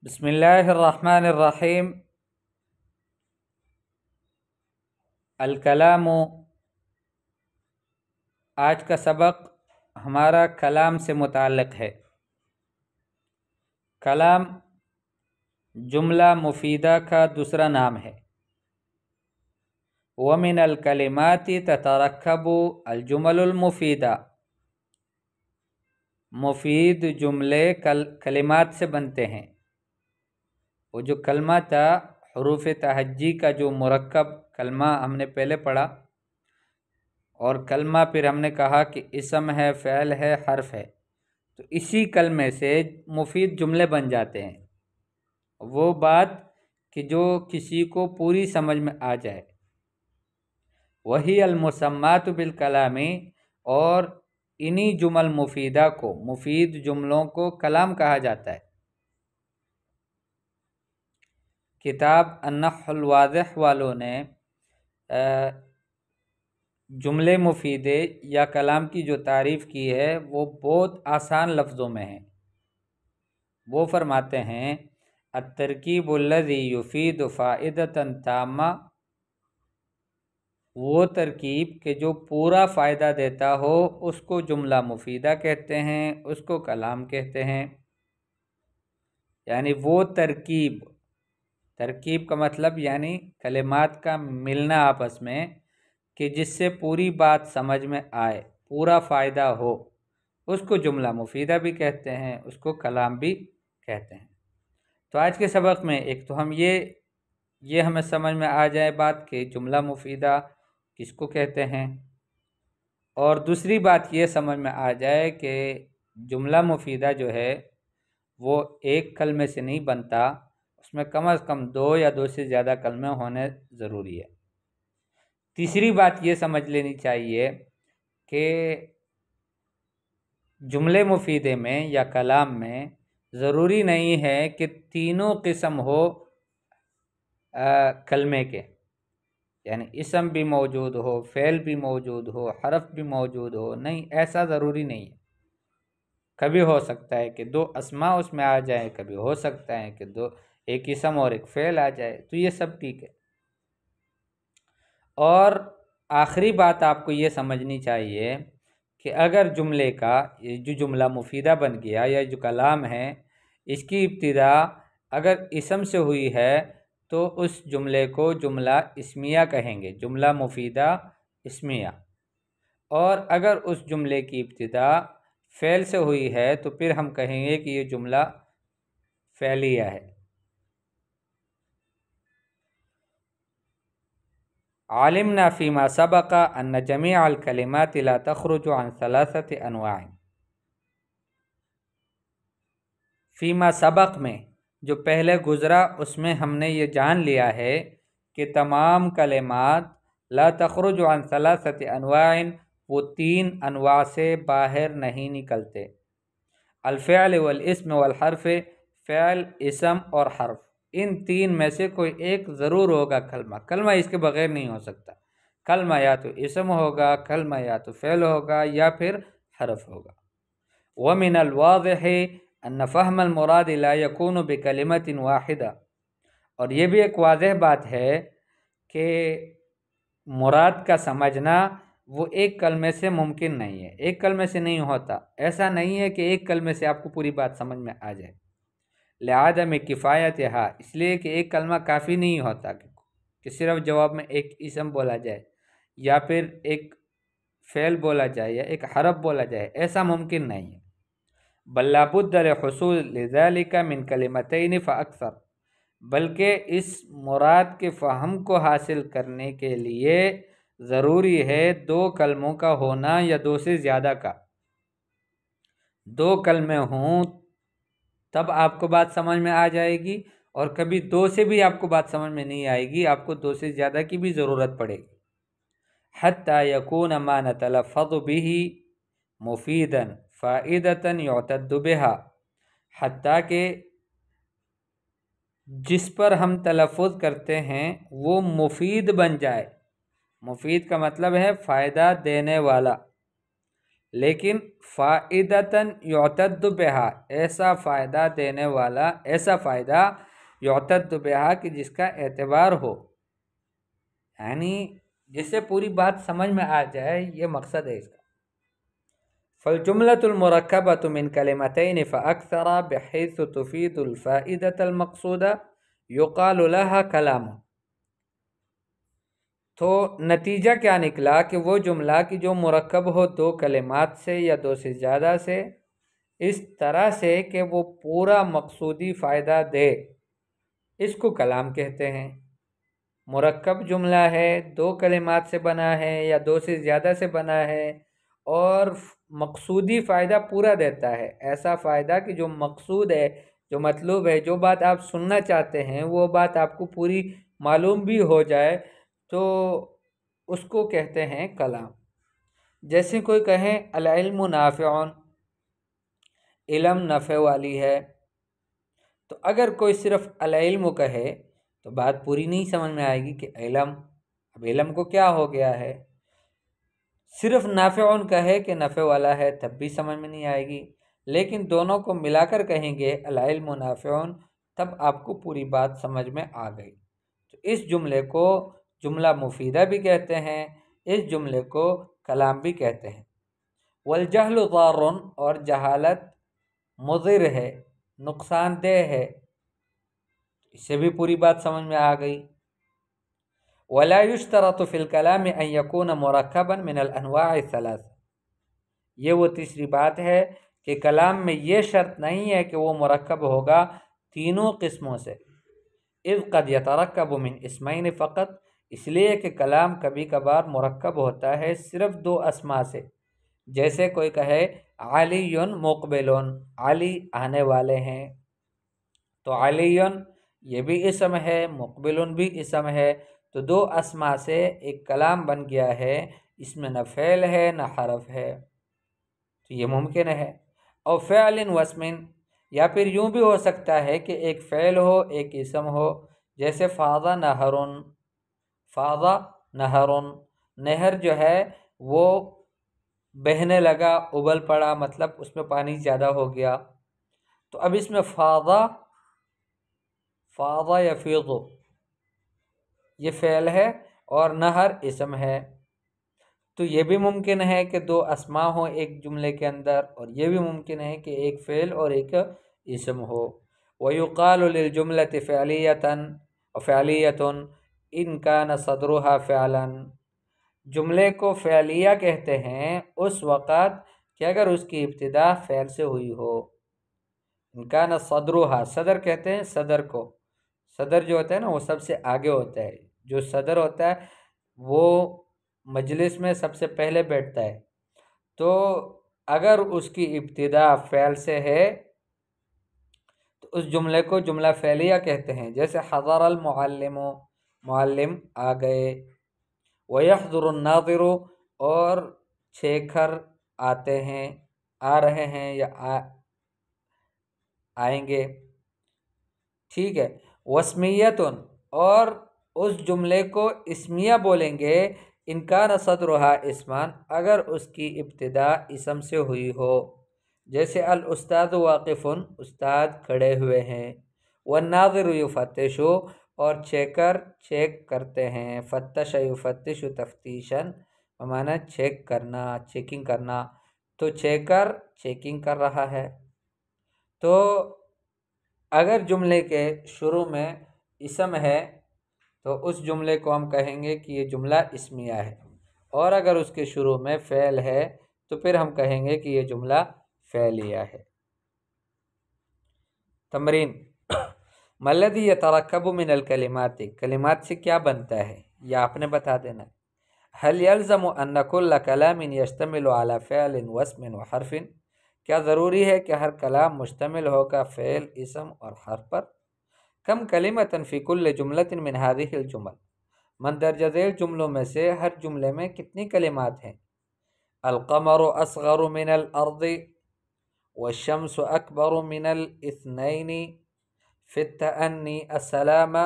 بسم اللہ الرحمن الرحیم۔ الکلام، آج کا سبق ہمارا کلام سے متعلق ہے۔ کلام جملہ مفیدہ کا دوسرا نام ہے۔ وَمِنَ الْكَلِمَاتِ تَتَرَكَّبُ الْجُمَلُ الْمُفِيدَةُ، مفید جملے کلمات سے بنتے ہیں۔ وہ جو کلمہ تھا، حروف تہجی کا جو مرکب کلمہ ہم نے پہلے پڑھا، اور کلمہ پھر ہم نے کہا کہ اسم ہے، فعل ہے، حرف ہے، تو اسی کلمے سے مفید جملے بن جاتے ہیں۔ وہ بات کہ جو کسی کو پوری سمجھ میں آ جائے، وہی المسمات بالکلام، اور انہی جمل مفیدہ کو، مفید جملوں کو کلام کہا جاتا ہے۔ کتاب النحو الواضح والوں نے جملے مفیدے یا کلام کی جو تعریف کی ہے وہ بہت آسان لفظوں میں ہے۔ وہ فرماتے ہیں الترکیب الذی یفید فائدۃ تامہ، وہ ترکیب کہ جو پورا فائدہ دیتا ہو اس کو جملہ مفیدہ کہتے ہیں، اس کو کلام کہتے ہیں۔ یعنی وہ ترکیب کا مطلب یعنی کلمات کا ملنا آپس میں، کہ جس سے پوری بات سمجھ میں آئے، پورا فائدہ ہو، اس کو جملہ مفیدہ بھی کہتے ہیں، اس کو کلام بھی کہتے ہیں۔ تو آج کے سبق میں ایک تو ہم یہ ہمیں سمجھ میں آ جائے بات کہ جملہ مفیدہ کس کو کہتے ہیں، اور دوسری بات یہ سمجھ میں آ جائے کہ جملہ مفیدہ جو ہے وہ ایک کلمے سے نہیں بنتا، اس میں کم از کم 2 یا 2 سے زیادہ کلمے ہونے ضروری ہے۔ تیسری بات یہ سمجھ لینی چاہیے کہ جملے مفیدے میں یا کلام میں ضروری نہیں ہے کہ تینوں قسم ہو کلمے کے، یعنی اسم بھی موجود ہو، فعل بھی موجود ہو، حرف بھی موجود ہو، نہیں، ایسا ضروری نہیں ہے۔ کبھی ہو سکتا ہے کہ 2 اسماء اس میں آ جائیں، کبھی ہو سکتا ہے کہ ایک اسم اور ایک فعل آ جائے، تو یہ سب ٹھیک ہے۔ اور آخری بات آپ کو یہ سمجھنی چاہیے کہ اگر جملے کا جو جملہ مفیدہ بن گیا یا جو کلام ہے، اس کی ابتدا اگر اسم سے ہوئی ہے تو اس جملے کو جملہ اسمیہ کہیں گے، جملہ مفیدہ اسمیہ۔ اور اگر اس جملے کی ابتدا فعل سے ہوئی ہے تو پھر ہم کہیں گے کہ یہ جملہ فعلیہ ہے۔ علمنا فيما سبق ان جميع الكلمات لا تخرج عن 3 انواع۔ فیما سبق میں جو پہلے گزرا اس میں ہم نے یہ جان لیا ہے کہ تمام کلمات لا تخرج عن 3 انواع، وہ 3 انواع سے باہر نہیں نکلتے۔ الفعل والاسم والحرف، فعل، اسم اور حرف، ان 3 میں سے کوئی ایک ضرور ہوگا کلمہ اس کے بغیر نہیں ہو سکتا۔ کلمہ یا تو اسم ہوگا، کلمہ یا تو فعل ہوگا، یا پھر حرف ہوگا۔ وَمِنَ الْوَاضِحِ أَنَّ فَهْمَ الْمُرَادِ لَا يَكُونُ بِكَلِمَةٍ وَاحِدَةٍ، اور یہ بھی ایک واضح بات ہے کہ مراد کا سمجھنا وہ ایک کلمے سے ممکن نہیں ہے، ایک کلمے سے نہیں ہوتا۔ ایسا نہیں ہے کہ ایک کلمے سے آپ کو پوری بات سمجھ میں آ جائے۔ لعدم کفایتھا، اس لیے کہ ایک کلمہ کافی نہیں ہوتا کہ صرف جواب میں ایک اسم بولا جائے یا پھر ایک فعل بولا جائے یا ایک حرف بولا جائے، ایسا ممکن نہیں ہے۔ بل لابد لحصول لذلك من کلمتین فاکثر، بلکہ اس مراد کے فہم کو حاصل کرنے کے لیے ضروری ہے 2 کلموں کا ہونا یا 2 سے زیادہ کا۔ 2 کلمے ہوں تب آپ کو بات سمجھ میں آ جائے گی، اور کبھی 2 سے بھی آپ کو بات سمجھ میں نہیں آئے گی، آپ کو 2 سے زیادہ کی بھی ضرورت پڑے گی۔ حتی یکون ما نتلفظ به مفیدا فائدۃ یعتد بها، حتیٰ کہ جس پر ہم تلفظ کرتے ہیں وہ مفید بن جائے۔ مفید کا مطلب ہے فائدہ دینے والا، لیکن فائدتاً یعتد بہا، ایسا فائدہ دینے والا، ایسا فائدہ یعتد بہا کہ جس کا اعتبار ہو، یعنی جس سے پوری بات سمجھ میں آ جائے، یہ مقصد ہے اس کا۔ فالجملة المركبة من كلمتين فأكثر بحيث تفيد الفائدة المقصودة يقال لها كلام۔ تو نتیجہ کیا نکلا کہ وہ جملہ کہ جو مرکب ہو دو کلمات سے یا دو سے زیادہ سے، اس طرح سے کہ وہ پورا مقصودی فائدہ دے، اس کو کلام کہتے ہیں۔ مرکب جملہ ہے، دو کلمات سے بنا ہے یا دو سے زیادہ سے بنا ہے، اور مقصودی فائدہ پورا دیتا ہے، ایسا فائدہ کہ جو مقصود ہے، جو مطلوب ہے، جو بات آپ سننا چاہتے ہیں وہ بات آپ کو پوری معلوم بھی ہو جائے، تو اس کو کہتے ہیں کلام۔ جیسے کوئی کہے العلم نافع، علم نفع والی ہے، تو اگر کوئی صرف العلم کہے تو بات پوری نہیں سمجھ میں آئے گی کہ علم، اب علم کو کیا ہو گیا ہے۔ صرف نافع کہے کہ نفع والا ہے تب بھی سمجھ میں نہیں آئے گی، لیکن دونوں کو ملا کر کہیں گے العلم نافع، تب آپ کو پوری بات سمجھ میں آ گئی۔ تو اس جملے کو جملہ مفیدہ بھی کہتے ہیں، اس جملے کو کلام بھی کہتے ہیں۔ والجہل ضار، اور جہالت مضر ہے، نقصان دہ ہے، اس سے بھی پوری بات سمجھ میں آ گئی۔ ولا يشترط في الكلام ان يكون مركبا من الانواع الثلاث، یہ وہ تیسری بات ہے کہ کلام میں یہ شرط نہیں ہے کہ وہ مرکب ہوگا تینوں قسموں سے۔ اذ قد يتركب من اسمین فقط، اس لیے کہ کلام کبھی کبھار مرکب ہوتا ہے صرف دو اسما سے۔ جیسے کوئی کہے علی مقبل، علی آنے والے ہیں، تو علی یہ بھی اسم ہے، مقبل بھی اسم ہے، تو دو اسما سے ایک کلام بن گیا ہے، اس میں نہ فعل ہے نہ حرف ہے، تو یہ ممکن ہے۔ اور فعل واسم، یا پھر یوں بھی ہو سکتا ہے کہ ایک فعل ہو ایک اسم ہو، جیسے فاض نہر، فاض نہر، نہر جو ہے وہ بہنے لگا، ابل پڑا، مطلب اس میں پانی زیادہ ہو گیا، تو اب اس میں فاض یفیض یہ فعل ہے اور نہر اسم ہے، تو یہ بھی ممکن ہے کہ دو اسما ہوں ایک جملے کے اندر، اور یہ بھی ممکن ہے کہ ایک فعل اور ایک اسم ہو۔ وَيُقَالُ لِلْجُمْلَةِ فِعْلِيَّةٌ إِنْ كَانَ صَدْرُهَا فِعْلًا، جملے کو فعلیہ کہتے ہیں اس وقت کہ اگر اس کی ابتدا فعل سے ہوئی ہو۔ إِنْ كَانَ صَدْرُهَا، صدر کہتے ہیں صدر کو، صدر جو ہوتا ہے نا وہ سب سے آگے ہوتا ہے، جو صدر ہوتا ہے وہ مجلس میں سب سے پہلے بیٹھتا ہے، تو اگر اس کی ابتدا فعل سے ہے تو اس جملے کو جملہ فعلیہ کہتے ہیں۔ جیسے حضر المعلم، معلم آ گئے، وَيَحْضُرُ النَّاظِرُ، اور چھیکر آتے ہیں، آ رہے ہیں یا آئیں گے، ٹھیک ہے۔ وَاسْمِيَّةٌ، اور اس جملے کو اسمیہ بولیں گے إِنْ كَانَ صَدْرُهَا اسمان، اگر اس کی ابتدا اسم سے ہوئی ہو، جیسے الاستاذ واقف، استاد کھڑے ہوئے ہیں، والناظر یفتش، اور چیکر چیک کرتے ہیں، فتش یفتش تفتیشا، بمعنی چیک کرنا، چیکنگ کرنا، تو چیکر چیکنگ کر رہا ہے۔ تو اگر جملے کے شروع میں اسم ہے تو اس جملے کو ہم کہیں گے کہ یہ جملہ اسمیہ ہے، اور اگر اس کے شروع میں فعل ہے تو پھر ہم کہیں گے کہ یہ جملہ فعلیہ ہے۔ تمرین، ما الذی یترکب من الکلمات، کلمات سے کیا بنتا ہے یہ آپ نے بتا دینا۔ هل یلزم ان کل کلام یشتمل علی فعل واسم وحرف، کیا ضروری ہے کہ ہر کلام مشتمل ہوگا فعل، اسم اور حرف پر؟ کم کلمۃ فی کل جملۃ من هذه الجمل، مندرجہ ذیل جملوں میں سے ہر جملے میں کتنی کلمات ہیں؟ القمر اصغر من الارض، والشمس اکبر من الاثنین، فی التأنی السلام،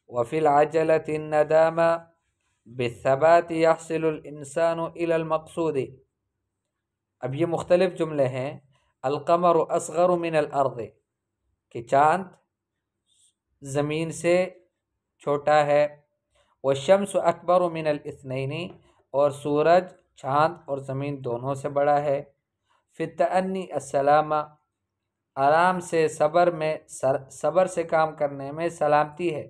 وفی العجلة الندام، بالثبات يحصل الانسان الى المقصود۔ اب یہ مختلف جملے ہیں. القمر اصغر من الارض کہ چاند زمین سے چھوٹا ہے. والشمس اکبر من الاثنین اور سورج چاند اور زمین دونوں سے بڑا ہے. فی التأنی السلامہ آرام سے صبر سے کام کرنے میں سلامتی ہے.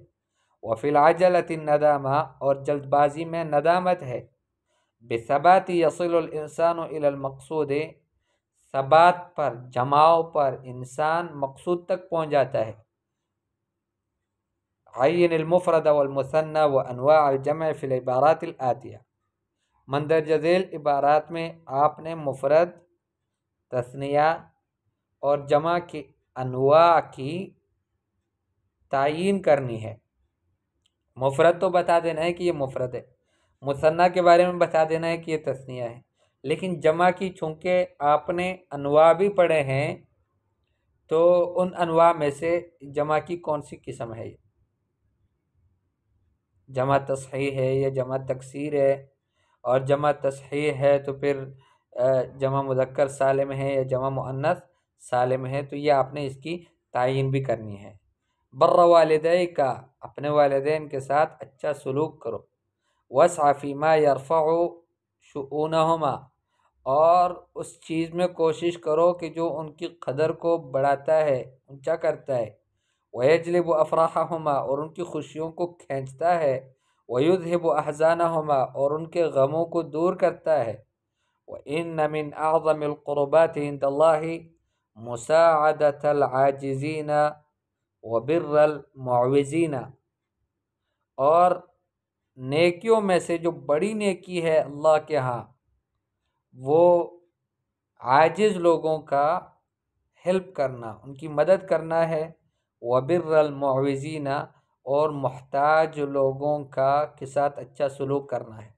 وفی العجلۃ الندامہ اور جلد بازی میں ندامت ہے. بالثبات یصل الانسان الی المقصود ثبات پر جماؤ پر انسان مقصود تک پہنچ جاتا ہے. عین المفرد والمثنى وانواع الجمع فی العبارات الآتیہ مندرجہ ذیل عبارات میں آپ نے مفرد، تثنیہ اور جمع کی انواع کی تعیین کرنی ہے. مفرد تو بتا دینا ہے کہ یہ مفرد ہے، مثنیٰ کے بارے میں بتا دینا ہے کہ یہ تثنیہ ہے، لیکن جمع کی چونکہ آپ نے انواع بھی پڑھے ہیں تو ان انواع میں سے جمع کی کون سی قسم ہے، جمع تصحیح ہے یا جمع تکسیر ہے، اور جمع تصحیح ہے تو پھر جمع مذکر سالم ہے یا جمع مؤنث سالم ہے، تو یہ آپ نے اس کی تعیین بھی کرنی ہے. بر والدی کا اپنے والدین کے ساتھ اچھا سلوک کرو. وسع فیما یرفع شؤونہما اور اس چیز میں کوشش کرو کہ جو ان کی قدر کو بڑھاتا ہے، اونچا کرتا ہے. ویجلب افراحہما اور ان کی خوشیوں کو کھینچتا ہے. ویذہب احزانہما اور ان کے غموں کو دور کرتا ہے. وَإِنَّ مِنْ أَعْظَمِ الْقُرُبَاتِ عِنْدَ اللَّهِ مُسَاعَدَةَ الْعَاجِزِينَ وَبِرَّ الْمُعْوِزِينَ اور نیکیوں میں سے جو بڑی نیکی ہے اللہ کے ہاں وہ عاجز لوگوں کا ہیلپ کرنا، ان کی مدد کرنا ہے. وَبِرَّ الْمُعْوِزِينَ اور محتاج لوگوں کے ساتھ اچھا سلوک کرنا ہے.